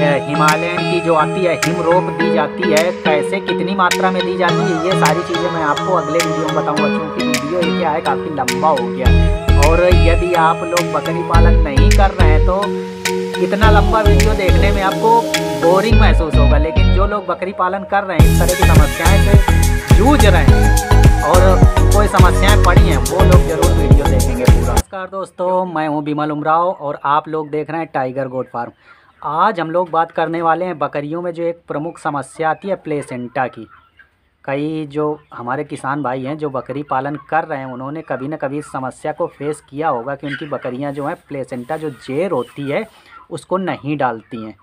Himalayan की जो आती है हिम रोप दी जाती है, कैसे कितनी मात्रा में दी जाती है, ये सारी चीज़ें मैं आपको अगले वीडियो में बताऊंगा। क्योंकि वीडियो ये क्या है, काफ़ी लंबा हो गया। और यदि आप लोग बकरी पालन नहीं कर रहे हैं तो इतना लंबा वीडियो देखने में आपको बोरिंग महसूस होगा। लेकिन जो लोग बकरी पालन कर रहे हैं, इस तरह की समस्याएं से जूझ रहे हैं और कोई समस्याएं पड़ी हैं, वो लोग जरूर वीडियो देखेंगे पूरा। नमस्कार दोस्तों, मैं हूं बिमल उमराव और आप लोग देख रहे हैं टाइगर गोट फार्म। आज हम लोग बात करने वाले हैं बकरियों में जो एक प्रमुख समस्या आती है प्लेसेंटा की। कई जो हमारे किसान भाई हैं जो बकरी पालन कर रहे हैं, उन्होंने कभी न कभी इस समस्या को फेस किया होगा कि उनकी बकरियां जो हैं प्लेसेंटा जो जेर होती है उसको नहीं डालती हैं।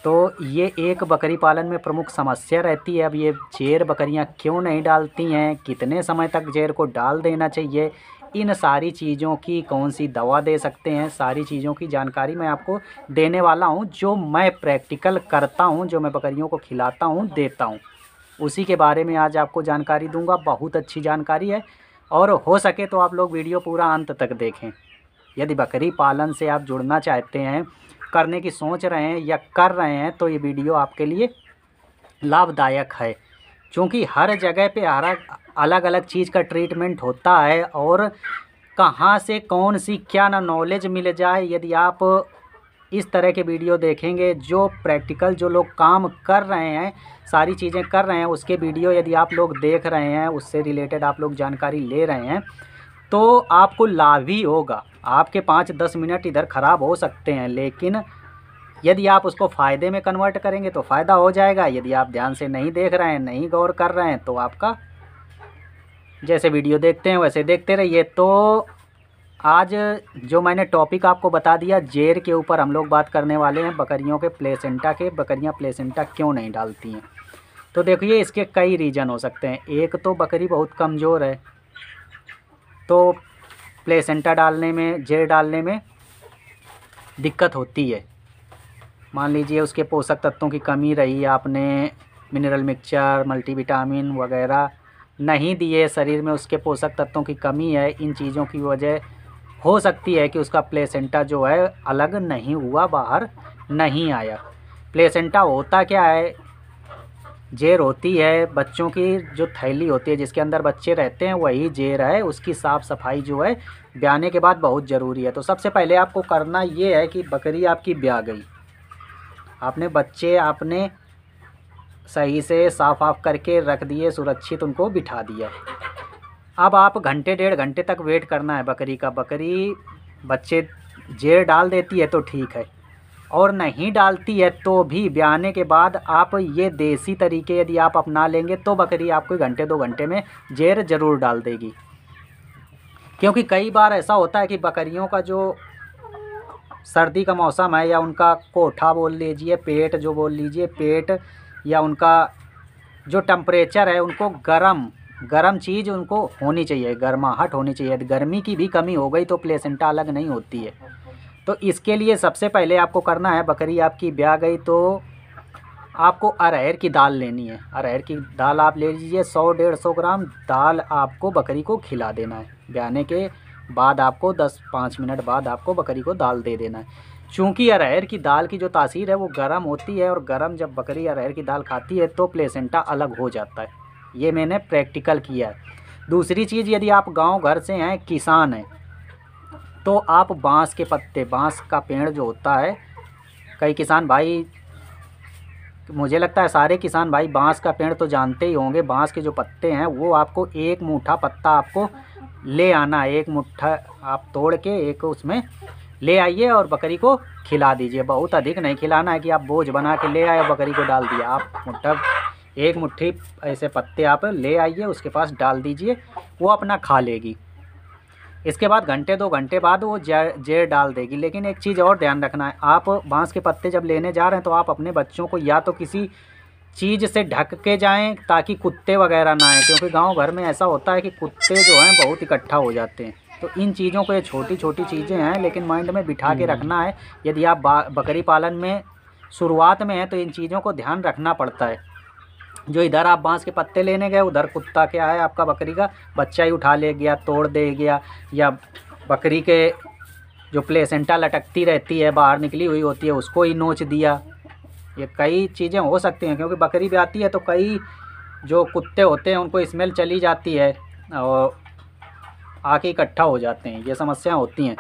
तो ये एक बकरी पालन में प्रमुख समस्या रहती है। अब ये जेर बकरियां क्यों नहीं डालती हैं, कितने समय तक जेर को डाल देना चाहिए, इन सारी चीज़ों की कौन सी दवा दे सकते हैं, सारी चीज़ों की जानकारी मैं आपको देने वाला हूं। जो मैं प्रैक्टिकल करता हूं, जो मैं बकरियों को खिलाता हूं, देता हूं, उसी के बारे में आज आपको जानकारी दूंगा। बहुत अच्छी जानकारी है और हो सके तो आप लोग वीडियो पूरा अंत तक देखें। यदि बकरी पालन से आप जुड़ना चाहते हैं, करने की सोच रहे हैं या कर रहे हैं, तो ये वीडियो आपके लिए लाभदायक है। क्योंकि हर जगह पे हर अलग अलग चीज़ का ट्रीटमेंट होता है और कहाँ से कौन सी क्या ना नॉलेज मिल जाए। यदि आप इस तरह के वीडियो देखेंगे, जो प्रैक्टिकल जो लोग काम कर रहे हैं, सारी चीज़ें कर रहे हैं, उसके वीडियो यदि आप लोग देख रहे हैं, उससे रिलेटेड आप लोग जानकारी ले रहे हैं, तो आपको लाभ ही होगा। आपके 5-10 मिनट इधर ख़राब हो सकते हैं, लेकिन यदि आप उसको फ़ायदे में कन्वर्ट करेंगे तो फ़ायदा हो जाएगा। यदि आप ध्यान से नहीं देख रहे हैं, नहीं गौर कर रहे हैं, तो आपका जैसे वीडियो देखते हैं वैसे देखते रहिए। तो आज जो मैंने टॉपिक आपको बता दिया, जेर के ऊपर हम लोग बात करने वाले हैं, बकरियों के प्लेसेंटा के। बकरियां प्लेसेंटा क्यों नहीं डालती हैं, तो देखिए इसके कई रीज़न हो सकते हैं। एक तो बकरी बहुत कमज़ोर है, तो प्लेसेंटा डालने में, जेर डालने में दिक्कत होती है। मान लीजिए उसके पोषक तत्वों की कमी रही, आपने मिनरल मिक्सचर, मल्टीविटामिन वगैरह नहीं दिए, शरीर में उसके पोषक तत्वों की कमी है, इन चीज़ों की वजह हो सकती है कि उसका प्लेसेंटा जो है अलग नहीं हुआ, बाहर नहीं आया। प्लेसेंटा होता क्या है, जेर होती है, बच्चों की जो थैली होती है जिसके अंदर बच्चे रहते हैं, वही जेर है। उसकी साफ़ सफाई जो है ब्याने के बाद बहुत ज़रूरी है। तो सबसे पहले आपको करना ये है कि बकरी आपकी ब्या गई, आपने बच्चे आपने सही से साफ करके रख दिए, सुरक्षित उनको बिठा दिया। अब आप घंटे 1.5 घंटे तक वेट करना है बकरी का। बकरी बच्चे जेर डाल देती है तो ठीक है, और नहीं डालती है तो भी ब्याने के बाद आप ये देसी तरीके यदि आप अपना लेंगे तो बकरी आपको 1-2 घंटे में जेर ज़रूर डाल देगी। क्योंकि कई बार ऐसा होता है कि बकरियों का जो सर्दी का मौसम है, या उनका कोठा बोल लीजिए, पेट जो बोल लीजिए, पेट या उनका जो टेम्परेचर है, उनको गरम चीज़ उनको होनी चाहिए, गर्माहट होनी चाहिए। गर्मी की भी कमी हो गई तो प्लेसेंटा अलग नहीं होती है। तो इसके लिए सबसे पहले आपको करना है, बकरी आपकी ब्याह गई तो आपको अरहर की दाल लेनी है। अरहर की दाल आप ले लीजिए, 100-150 ग्राम दाल आपको बकरी को खिला देना है। ब्याने के बाद आपको 10-5 मिनट बाद आपको बकरी को दाल दे देना है। चूँकि अरहर की दाल की जो तासीर है वो गर्म होती है, और गर्म जब बकरी अरहर की दाल खाती है तो प्लेसेंटा अलग हो जाता है। ये मैंने प्रैक्टिकल किया है। दूसरी चीज़, यदि आप गांव घर से हैं, किसान हैं, तो आप बांस के पत्ते, बांस का पेड़ जो होता है, कई किसान भाई, मुझे लगता है सारे किसान भाई बांस का पेड़ तो जानते ही होंगे। बांस के जो पत्ते हैं वो आपको 1 मुट्ठा पत्ता आपको ले आना है। 1 मुट्ठा आप तोड़ के एक उसमें ले आइए और बकरी को खिला दीजिए। बहुत अधिक नहीं खिलाना है कि आप बोझ बना के ले आए और बकरी को डाल दिया। आप 1 मुट्ठी ऐसे पत्ते आप ले आइए, उसके पास डाल दीजिए, वो अपना खा लेगी। इसके बाद 1-2 घंटे बाद वो जेर डाल देगी। लेकिन एक चीज़ और ध्यान रखना है, आप बांस के पत्ते जब लेने जा रहे हैं तो आप अपने बच्चों को या तो किसी चीज़ से ढक के जाएं ताकि कुत्ते वगैरह ना आएँ। क्योंकि गांव घर में ऐसा होता है कि कुत्ते जो हैं बहुत इकट्ठा हो जाते हैं। तो इन चीज़ों को, ये छोटी छोटी चीज़ें हैं, लेकिन माइंड में बिठा के रखना है। यदि आप बकरी पालन में शुरुआत में हैं तो इन चीज़ों को ध्यान रखना पड़ता है। जो इधर आप बांस के पत्ते लेने गए, उधर कुत्ता क्या है, आपका बकरी का बच्चा ही उठा ले गया, तोड़ दे गया, या बकरी के जो प्लेसेंटा लटकती रहती है बाहर निकली हुई होती है उसको ही नोच दिया। ये कई चीज़ें हो सकती हैं, क्योंकि बकरी भी आती है तो कई जो कुत्ते होते हैं उनको स्मेल चली जाती है और आके इकट्ठा हो जाते हैं, ये समस्याएं होती हैं।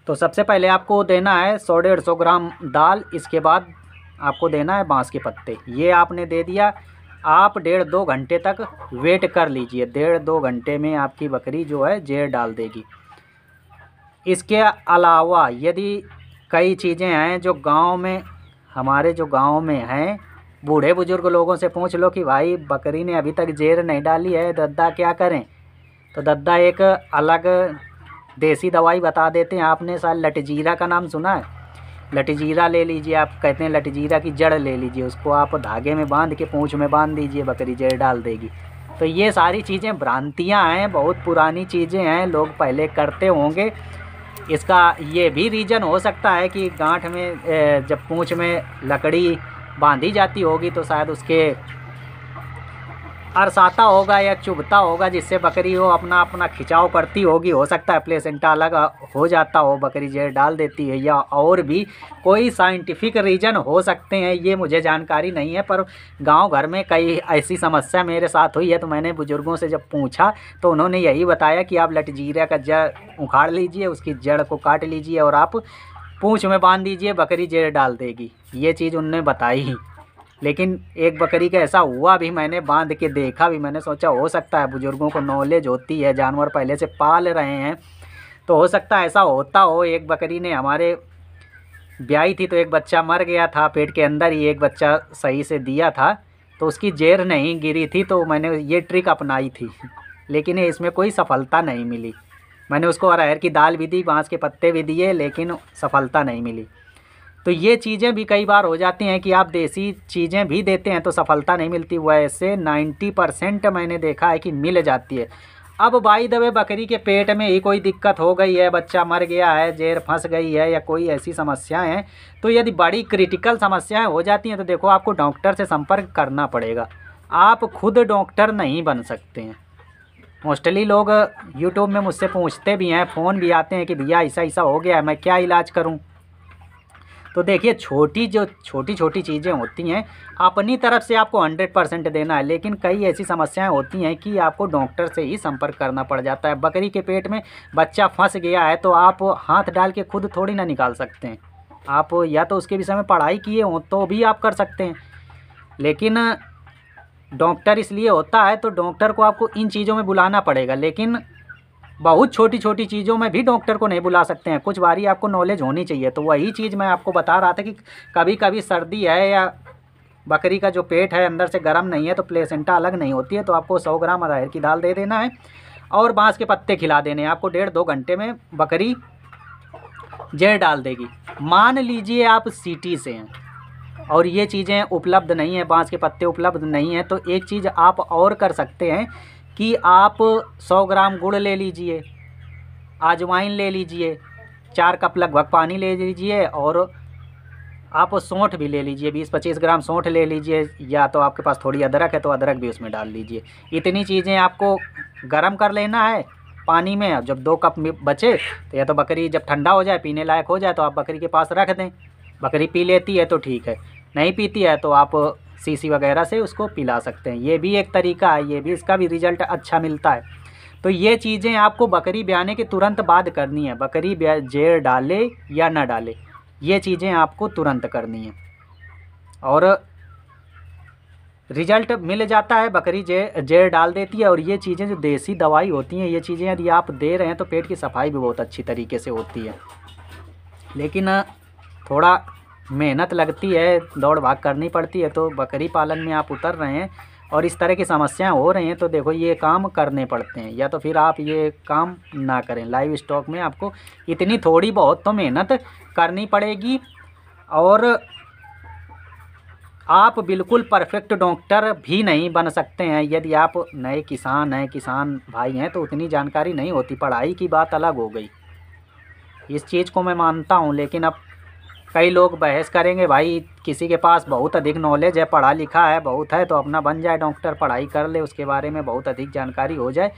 तो सबसे पहले आपको देना है 100-150 ग्राम दाल, इसके बाद आपको देना है बांस के पत्ते। ये आपने दे दिया, आप 1.5-2 घंटे तक वेट कर लीजिए। 1.5-2 घंटे में आपकी बकरी जो है जहर डाल देगी। इसके अलावा यदि कई चीज़ें हैं जो गांव में, हमारे जो गांव में हैं, बूढ़े बुजुर्ग लोगों से पूछ लो कि भाई बकरी ने अभी तक जहर नहीं डाली है, दद्दा क्या करें, तो दद्दा एक अलग देसी दवाई बता देते हैं। आपने शायद लटजीरा का नाम सुना है? लटजीरा ले लीजिए, आप कहते हैं लटजीरा की जड़ ले लीजिए, उसको आप धागे में बांध के पूंछ में बांध दीजिए, बकरी जहर डाल देगी। तो ये सारी चीज़ें भ्रांतियाँ हैं, बहुत पुरानी चीज़ें हैं, लोग पहले करते होंगे। इसका ये भी रीज़न हो सकता है कि गांठ में जब पूंछ में लकड़ी बांधी जाती होगी तो शायद उसके अरसाता होगा या चुभता होगा, जिससे बकरी वो अपना खिंचाव करती होगी। हो सकता है प्लेसेंटा अलग हो जाता हो, बकरी जहर डाल देती है, या और भी कोई साइंटिफिक रीज़न हो सकते हैं, ये मुझे जानकारी नहीं है। पर गांव घर में कई ऐसी समस्या मेरे साथ हुई है, तो मैंने बुज़ुर्गों से जब पूछा तो उन्होंने यही बताया कि आप लटजीरा का जड़ उखाड़ लीजिए, उसकी जड़ को काट लीजिए और आप पूँछ में बांध दीजिए, बकरी जहर डाल देगी। ये चीज़ उन्होंने बताई। लेकिन एक बकरी का ऐसा हुआ भी, मैंने बांध के देखा भी। मैंने सोचा हो सकता है बुज़ुर्गों को नॉलेज होती है, जानवर पहले से पाल रहे हैं, तो हो सकता है ऐसा होता हो। एक बकरी ने हमारे ब्याई थी तो एक बच्चा मर गया था, पेट के अंदर ही एक बच्चा सही से दिया था, तो उसकी जहर नहीं गिरी थी, तो मैंने ये ट्रिक अपनाई थी, लेकिन इसमें कोई सफलता नहीं मिली। मैंने उसको अरहर की दाल भी दी, बांस के पत्ते भी दिए, लेकिन सफलता नहीं मिली। तो ये चीज़ें भी कई बार हो जाती हैं कि आप देसी चीज़ें भी देते हैं तो सफलता नहीं मिलती। वैसे 90% मैंने देखा है कि मिल जाती है। अब बाई द वे बकरी के पेट में ही कोई दिक्कत हो गई है, बच्चा मर गया है, जहर फंस गई है, या कोई ऐसी समस्याएं हैं, तो यदि बड़ी क्रिटिकल समस्याएं हो जाती हैं तो देखो आपको डॉक्टर से संपर्क करना पड़ेगा। आप खुद डॉक्टर नहीं बन सकते हैं। मोस्टली लोग यूट्यूब में मुझसे पूछते भी हैं, फ़ोन भी आते हैं कि भैया ऐसा ऐसा हो गया है, मैं क्या इलाज करूं। तो देखिए छोटी छोटी चीज़ें होती हैं, अपनी तरफ से आपको 100% देना है, लेकिन कई ऐसी समस्याएं होती हैं कि आपको डॉक्टर से ही संपर्क करना पड़ जाता है। बकरी के पेट में बच्चा फंस गया है तो आप हाथ डाल के खुद थोड़ी ना निकाल सकते हैं। आप या तो उसके विषय में पढ़ाई किए हों तो भी आप कर सकते हैं, लेकिन डॉक्टर इसलिए होता है तो डॉक्टर को आपको इन चीज़ों में बुलाना पड़ेगा। लेकिन बहुत छोटी छोटी चीज़ों में भी डॉक्टर को नहीं बुला सकते हैं, कुछ बारी आपको नॉलेज होनी चाहिए। तो वही चीज़ मैं आपको बता रहा था कि कभी कभी सर्दी है या बकरी का जो पेट है अंदर से गर्म नहीं है तो प्लेसेंटा अलग नहीं होती है, तो आपको 100 ग्राम अरहर की दाल दे देना है और बांस के पत्ते खिला देने हैं। आपको 1.5-2 घंटे में बकरी जहर डाल देगी। मान लीजिए आप सिटी से हैं और ये चीज़ें उपलब्ध नहीं है, बांस के पत्ते उपलब्ध नहीं है, तो एक चीज़ आप और कर सकते हैं कि आप 100 ग्राम गुड़ ले लीजिए, अजवाइन ले लीजिए, 4 कप लगभग पानी ले लीजिए, और आप सौंठ भी ले लीजिए, 20-25 ग्राम सौंठ ले लीजिए, या तो आपके पास थोड़ी अदरक है तो अदरक भी उसमें डाल लीजिए। इतनी चीज़ें आपको गरम कर लेना है पानी में। जब 2 कप बचे तो या तो बकरी जब ठंडा हो जाए, पीने लायक हो जाए, तो आप बकरी के पास रख दें। बकरी पी लेती है तो ठीक है, नहीं पीती है तो आप सीसी वगैरह से उसको पिला सकते हैं। ये भी एक तरीका है, ये भी इसका भी रिज़ल्ट अच्छा मिलता है। तो ये चीज़ें आपको बकरी ब्याने के तुरंत बाद करनी है। बकरी जहर डाले या ना डाले, ये चीज़ें आपको तुरंत करनी है और रिज़ल्ट मिल जाता है। बकरी जहर डाल देती है। और ये चीज़ें जो देसी दवाई होती हैं, ये चीज़ें यदि आप दे रहे हैं तो पेट की सफाई भी बहुत अच्छी तरीके से होती है, लेकिन थोड़ा मेहनत लगती है, दौड़ भाग करनी पड़ती है। तो बकरी पालन में आप उतर रहे हैं और इस तरह की समस्याएं हो रही हैं तो देखो ये काम करने पड़ते हैं, या तो फिर आप ये काम ना करें। लाइव स्टॉक में आपको इतनी थोड़ी बहुत तो मेहनत करनी पड़ेगी और आप बिल्कुल परफेक्ट डॉक्टर भी नहीं बन सकते हैं। यदि आप नए किसान भाई हैं तो उतनी जानकारी नहीं होती, पढ़ाई की बात अलग हो गई, इस चीज़ को मैं मानता हूँ। लेकिन अब कई लोग बहस करेंगे, भाई किसी के पास बहुत अधिक नॉलेज है, पढ़ा लिखा है बहुत है, तो अपना बन जाए डॉक्टर, पढ़ाई कर ले, उसके बारे में बहुत अधिक जानकारी हो जाए,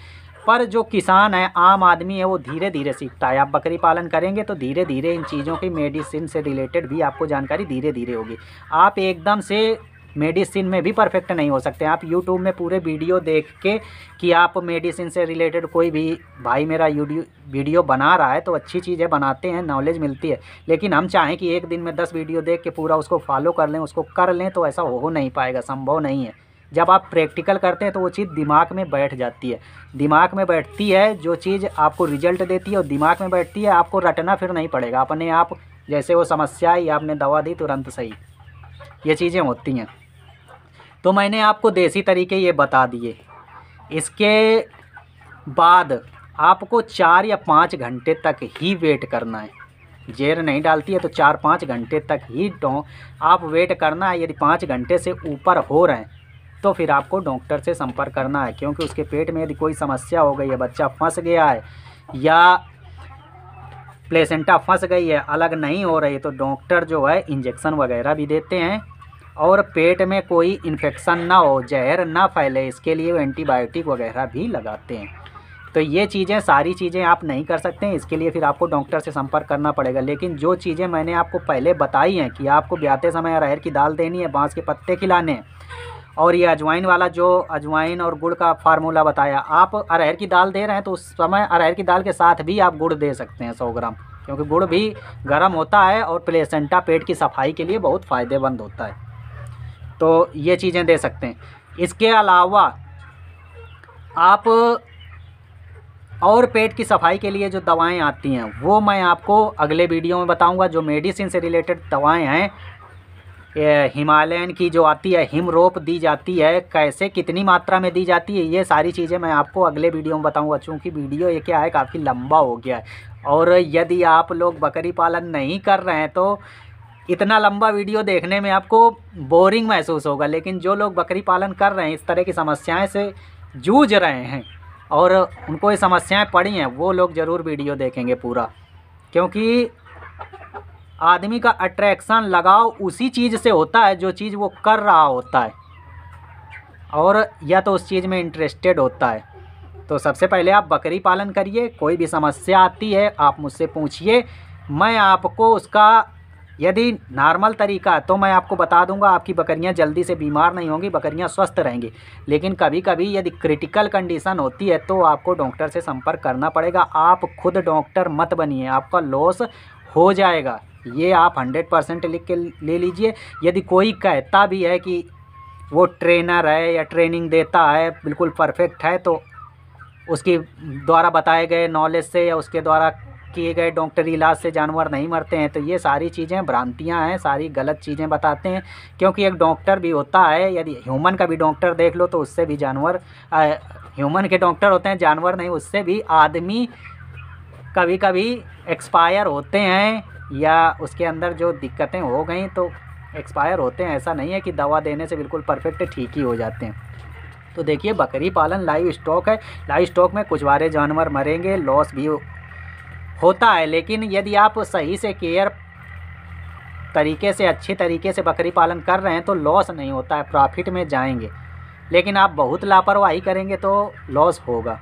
पर जो किसान है, आम आदमी है, वो धीरे धीरे सीखता है। आप बकरी पालन करेंगे तो धीरे धीरे इन चीज़ों की मेडिसिन से रिलेटेड भी आपको जानकारी धीरे धीरे होगी। आप एकदम से मेडिसिन में भी परफेक्ट नहीं हो सकते। आप यूट्यूब में पूरे वीडियो देख के कि आप मेडिसिन से रिलेटेड कोई भी भाई मेरा वीडियो बना रहा है तो अच्छी चीज़ें बनाते हैं, नॉलेज मिलती है। लेकिन हम चाहें कि एक दिन में 10 वीडियो देख के पूरा उसको फॉलो कर लें, उसको कर लें, तो ऐसा हो नहीं पाएगा, संभव नहीं है। जब आप प्रैक्टिकल करते हैं तो वो चीज़ दिमाग में बैठ जाती है। दिमाग में बैठती है जो चीज़ आपको रिजल्ट देती है, और दिमाग में बैठती है, आपको रटना फिर नहीं पड़ेगा अपने आप। जैसे वो समस्या आई, आपने दवा दी, तुरंत सही, ये चीज़ें होती हैं। तो मैंने आपको देसी तरीके ये बता दिए। इसके बाद आपको 4 या 5 घंटे तक ही वेट करना है। जेर नहीं डालती है तो 4-5 घंटे तक ही आप वेट करना है। यदि 5 घंटे से ऊपर हो रहे हैं तो फिर आपको डॉक्टर से संपर्क करना है, क्योंकि उसके पेट में यदि कोई समस्या हो गई है, बच्चा फंस गया है या प्लेसेंटा फंस गई है, अलग नहीं हो रही, तो डॉक्टर जो है इंजेक्शन वगैरह भी देते हैं। और पेट में कोई इन्फेक्शन ना हो, जहर ना फैले, इसके लिए वो एंटीबायोटिक वगैरह भी लगाते हैं। तो ये चीज़ें, सारी चीज़ें आप नहीं कर सकते हैं, इसके लिए फिर आपको डॉक्टर से संपर्क करना पड़ेगा। लेकिन जो चीज़ें मैंने आपको पहले बताई हैं कि आपको ब्याते समय अरहर की दाल देनी है, बाँस के पत्ते खिलाने हैं, और ये अजवाइन वाला जो अजवाइन और गुड़ का फार्मूला बताया, आप अरहर की दाल दे रहे हैं तो उस समय अरहर की दाल के साथ भी आप गुड़ दे सकते हैं 100 ग्राम, क्योंकि गुड़ भी गर्म होता है और प्लेसेंटा पेट की सफाई के लिए बहुत फ़ायदेमंद होता है। तो ये चीज़ें दे सकते हैं। इसके अलावा आप और पेट की सफाई के लिए जो दवाएं आती हैं वो मैं आपको अगले वीडियो में बताऊंगा। जो मेडिसिन से रिलेटेड दवाएं हैं, हिमालयन की जो आती है, हिमरोप दी जाती है, कैसे कितनी मात्रा में दी जाती है, ये सारी चीज़ें मैं आपको अगले वीडियो में बताऊंगा। चूँकि वीडियो ये क्या है, काफ़ी लंबा हो गया है, और यदि आप लोग बकरी पालन नहीं कर रहे हैं तो इतना लंबा वीडियो देखने में आपको बोरिंग महसूस होगा। लेकिन जो लोग बकरी पालन कर रहे हैं, इस तरह की समस्याएं से जूझ रहे हैं और उनको ये समस्याएं पड़ी हैं, वो लोग ज़रूर वीडियो देखेंगे पूरा, क्योंकि आदमी का अट्रैक्शन, लगाव उसी चीज़ से होता है जो चीज़ वो कर रहा होता है, और या तो उस चीज़ में इंटरेस्टेड होता है। तो सबसे पहले आप बकरी पालन करिए। कोई भी समस्या आती है आप मुझसे पूछिए, मैं आपको उसका, यदि नॉर्मल तरीका तो मैं आपको बता दूंगा, आपकी बकरियां जल्दी से बीमार नहीं होंगी, बकरियां स्वस्थ रहेंगी। लेकिन कभी कभी यदि क्रिटिकल कंडीशन होती है तो आपको डॉक्टर से संपर्क करना पड़ेगा। आप खुद डॉक्टर मत बनिए, आपका लॉस हो जाएगा, ये आप 100% लिख के ले लीजिए। यदि कोई कहता भी है कि वो ट्रेनर है या ट्रेनिंग देता है, बिल्कुल परफेक्ट है, तो उसके द्वारा बताए गए नॉलेज से या उसके द्वारा किए गए डॉक्टरी इलाज से जानवर नहीं मरते हैं। तो ये सारी चीज़ें भ्रांतियां हैं, सारी गलत चीज़ें बताते हैं। क्योंकि एक डॉक्टर भी होता है, यदि ह्यूमन का भी डॉक्टर देख लो तो उससे भी जानवर, ह्यूमन के डॉक्टर होते हैं, जानवर नहीं, उससे भी आदमी कभी कभी एक्सपायर होते हैं, या उसके अंदर जो दिक्कतें हो गई तो एक्सपायर होते हैं। ऐसा नहीं है कि दवा देने से बिल्कुल परफेक्ट ठीक ही हो जाते हैं। तो देखिए, बकरी पालन लाइव स्टॉक है, लाइव स्टॉक में कुछ वारे जानवर मरेंगे, लॉस भी होता है। लेकिन यदि आप सही से केयर तरीके से, अच्छे तरीके से बकरी पालन कर रहे हैं तो लॉस नहीं होता है, प्रॉफिट में जाएंगे। लेकिन आप बहुत लापरवाही करेंगे तो लॉस होगा,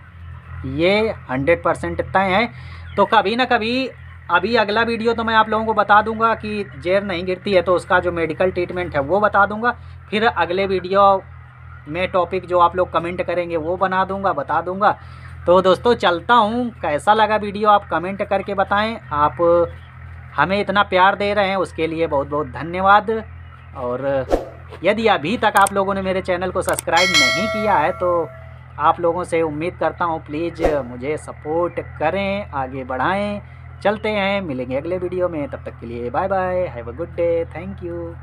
ये 100% तय है। तो कभी ना कभी, अभी अगला वीडियो तो मैं आप लोगों को बता दूंगा कि जेर नहीं गिरती है तो उसका जो मेडिकल ट्रीटमेंट है वो बता दूंगा। फिर अगले वीडियो में टॉपिक जो आप लोग कमेंट करेंगे वो बता दूंगा। तो दोस्तों चलता हूँ, कैसा लगा वीडियो आप कमेंट करके बताएं। आप हमें इतना प्यार दे रहे हैं उसके लिए बहुत बहुत धन्यवाद। और यदि अभी तक आप लोगों ने मेरे चैनल को सब्सक्राइब नहीं किया है तो आप लोगों से उम्मीद करता हूँ प्लीज़ मुझे सपोर्ट करें, आगे बढ़ाएं। चलते हैं, मिलेंगे अगले वीडियो में, तब तक के लिए bye bye, have a good day, thank you.